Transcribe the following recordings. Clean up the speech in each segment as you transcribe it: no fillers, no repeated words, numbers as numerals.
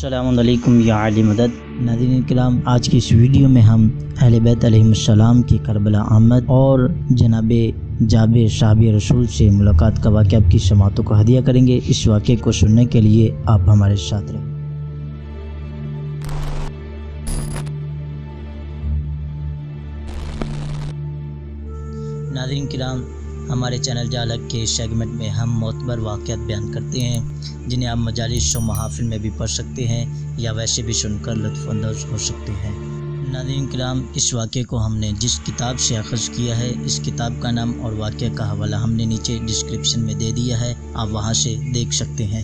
السلام علیکم یا علی مدد۔ ناظرین کرام، آج کی اس ویڈیو میں ہم اہل بیت علیہم السلام کی کربلا آمد اور جناب جابر صحابی رسول سے ملاقات کا واقعہ آپ کی سماعتوں کو ہدیہ کریں گے۔ اس واقعے کو سننے کے لیے آپ ہمارے ساتھ رہیں۔ ناظرین کرام، ہمارے چینل جالک کے سیگمنٹ میں ہم معتبر واقعات بیان کرتے ہیں جنہیں آپ مجالس و محافل میں بھی پڑھ سکتے ہیں یا ویسے بھی سن کر لطف اندوز ہو سکتے ہیں۔ ناظرین کرام، اس واقعے کو ہم نے جس کتاب سے اخذ کیا ہے، اس کتاب کا نام اور واقعے کا حوالہ ہم نے نیچے ڈسکرپشن میں دے دیا ہے، آپ وہاں سے دیکھ سکتے ہیں۔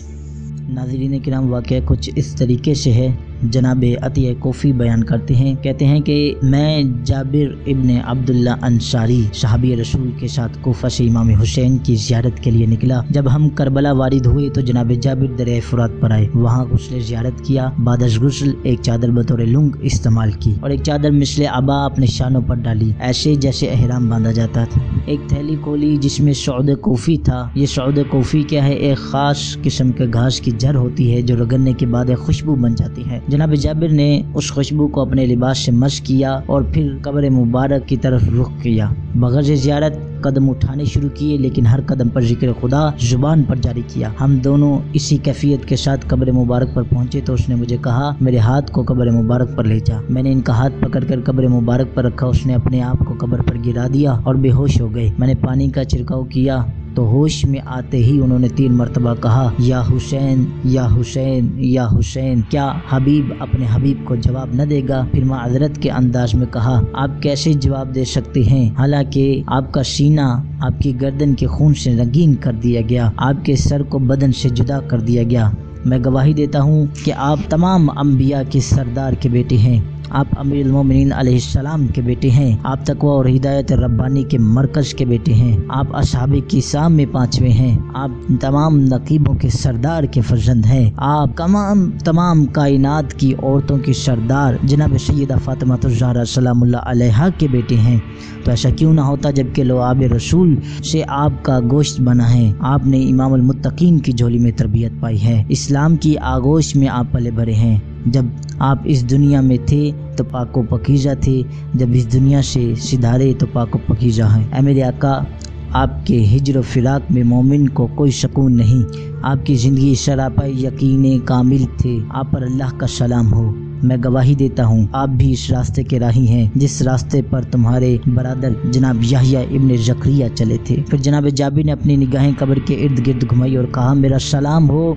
ناظرین کرام، واقعہ کچھ اس طریقے سے ہے۔ جناب عطیہ کوفی بیان کرتے ہیں، کہتے ہیں کہ میں جابر ابن عبداللہ انصاری صحابی رسول کے ساتھ کوفہ سے امام حسین کی زیارت کے لیے نکلا۔ جب ہم کربلا وارد ہوئے تو جناب جابر دریائے فرات پر آئے، وہاں غسل زیارت کیا۔ بعد از غسل ایک چادر بطور لنگ استعمال کی اور ایک چادر مثل عبا اپنے شانوں پر ڈالی، ایسے جیسے احرام باندھا جاتا تھا۔ ایک تھیلی کھولی جس میں سعود کوفی تھا۔ یہ سعود کوفی کیا ہے؟ ایک خاص قسم کے گھاس کی جڑ ہوتی ہے جو رگڑنے کے بعد ایک خوشبو بن جاتی ہے۔ جناب جابر نے اس خوشبو کو اپنے لباس سے مسح کیا اور پھر قبر مبارک کی طرف رخ کیا۔ بغرض زیارت قدم اٹھانے شروع کیے، لیکن ہر قدم پر ذکر خدا زبان پر جاری کیا۔ ہم دونوں اسی کیفیت کے ساتھ قبر مبارک پر پہنچے تو اس نے مجھے کہا میرے ہاتھ کو قبر مبارک پر لے جا۔ میں نے ان کا ہاتھ پکڑ کر قبر مبارک پر رکھا، اس نے اپنے آپ کو قبر پر گرا دیا اور بے ہوش ہو گئے۔ میں نے پانی کا چھڑکاؤ کیا تو ہوش میں آتے ہی انہوں نے 3 مرتبہ کہا یا حسین یا حسین یا حسین۔ کیا حبیب اپنے حبیب کو جواب نہ دے گا؟ پھر معذرت کے انداز میں کہا آپ کیسے جواب دے سکتے ہیں حالانکہ آپ کا سینہ آپ کی گردن کے خون سے رنگین کر دیا گیا، آپ کے سر کو بدن سے جدا کر دیا گیا۔ میں گواہی دیتا ہوں کہ آپ تمام انبیاء کے سردار کے بیٹے ہیں، آپ امیر المومنین علیہ السلام کے بیٹے ہیں، آپ تقوی اور ہدایت ربانی کے مرکز کے بیٹے ہیں، آپ اصحاب کسام میں 5ویں ہیں، آپ تمام نقیبوں کے سردار کے فرزند ہیں، آپ تمام کائنات کی عورتوں کی سردار جناب سیدہ فاطمہ الزہرا سلام اللہ علیہا کے بیٹے ہیں۔ تو ایسا کیوں نہ ہوتا جبکہ لعاب رسول سے آپ کا گوشت بنا ہے، آپ نے امام المتقین کی جھولی میں تربیت پائی ہے، اسلام کی آغوش میں آپ پلے بھرے ہیں۔ جب آپ اس دنیا میں تھے تو پاک و پاکیزہ تھے، جب اس دنیا سے سدھارے تو پاک و پاکیزہ ہیں۔ اے میرے آقا، آپ کے ہجر و فراق میں مومن کو کوئی سکون نہیں، آپ کی زندگی سراپا یقین کامل تھے، آپ پر اللہ کا سلام ہو۔ میں گواہی دیتا ہوں آپ بھی اس راستے کے راہی ہیں جس راستے پر تمہارے برادر جناب یحییٰ ابن زکریا چلے تھے۔ پھر جناب جابر نے اپنی نگاہیں قبر کے ارد گرد گھمائی اور کہا میرا سلام ہو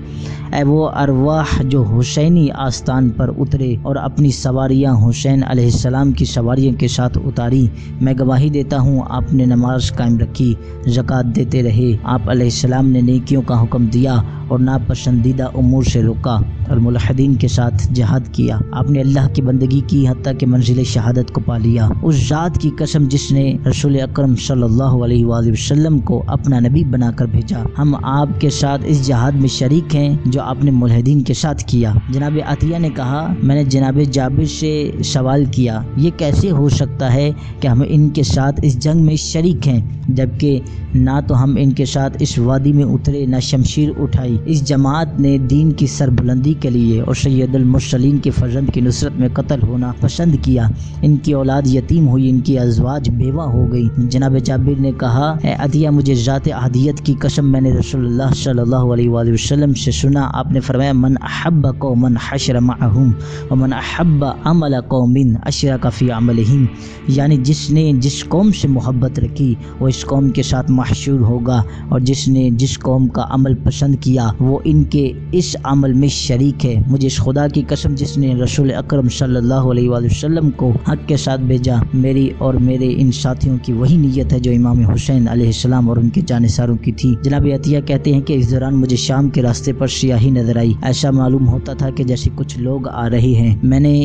اے وہ ارواح جو حسینی آستان پر اترے اور اپنی سواریاں حسین علیہ السلام کی سواریوں کے ساتھ اتاری۔ میں گواہی دیتا ہوں آپ نے نماز قائم رکھی، زکوٰۃ دیتے رہے، آپ علیہ السلام نے نیکیوں کا حکم دیا اور ناپسندیدہ امور سے روکا اور ملحدین کے ساتھ جہاد کیا۔ آپ نے اللہ کی بندگی کی حتیٰ کہ منزل شہادت کو پا لیا۔ اس ذات کی قسم جس نے رسول اکرم صلی اللہ علیہ وآلہ وسلم کو اپنا نبی بنا کر بھیجا، ہم آپ کے ساتھ اس جہاد میں شریک ہیں جو آپ نے ملحدین کے ساتھ کیا۔ جناب عطیہ نے کہا میں نے جناب جابر سے سوال کیا یہ کیسے ہو سکتا ہے کہ ہم ان کے ساتھ اس جنگ میں شریک ہیں جبکہ نہ تو ہم ان کے ساتھ اس وادی میں اترے نہ شمشیر اٹھائی۔ اس جماعت نے دین کی سربلندی کے لیے اور سید المرسلین کے فرزند کی نصرت میں قتل ہونا پسند کیا، ان کی اولاد یتیم ہوئی، ان کی ازواج بیوہ ہو گئی۔ جناب جابر نے کہا اے عطیہ مجھے ذات احدیت کی قسم میں نے رسول اللہ صلی اللہ علیہ وآلہ وسلم سے سنا، آپ نے فرمایا من احب قوما حشر معهم ومن احب عمل قوم اشرک فی عملہم، یعنی جس نے جس قوم سے محبت رکھی وہ اس قوم کے ساتھ محشور ہوگا اور جس نے جس قوم کا عمل پسند کیا وہ ان کے اس عمل میں شریک ہے۔ مجھے اس خدا کی قسم جس نے رسول اکرم صلی اللہ علیہ وآلہ وسلم کو حق کے ساتھ بھیجا، میری اور میرے ان ساتھیوں کی وہی نیت ہے جو امام حسین علیہ السلام اور ان کے جانثاروں کی تھی۔ جناب عطیہ کہتے ہیں کہ اس دوران مجھے شام کے راستے پر سیاہی نظر آئی، ایسا معلوم ہوتا تھا کہ جیسے کچھ لوگ آ رہے ہیں۔ میں نے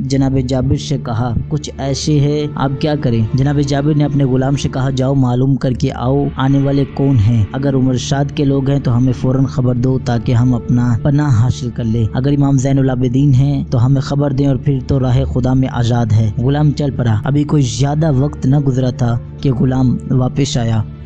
جناب جابر سے کہا کچھ ایسے ہے آپ کیا کریں؟ جناب جابر نے اپنے غلام سے کہا جاؤ معلوم کر کے آؤ آنے والے کون ہیں، اگر عمر شاد کے لوگ ہیں تو ہمیں فوراً خبر دو تاکہ ہم اپنا پناہ حاصل کر لیں، اگر امام زین العابدین ہیں تو ہمیں خبر دیں اور پھر تو راہ خدا میں آزاد ہے۔ غلام چل پڑا۔ ابھی کوئی زیادہ وقت نہ گزرا تھا کہ غلام واپس آیا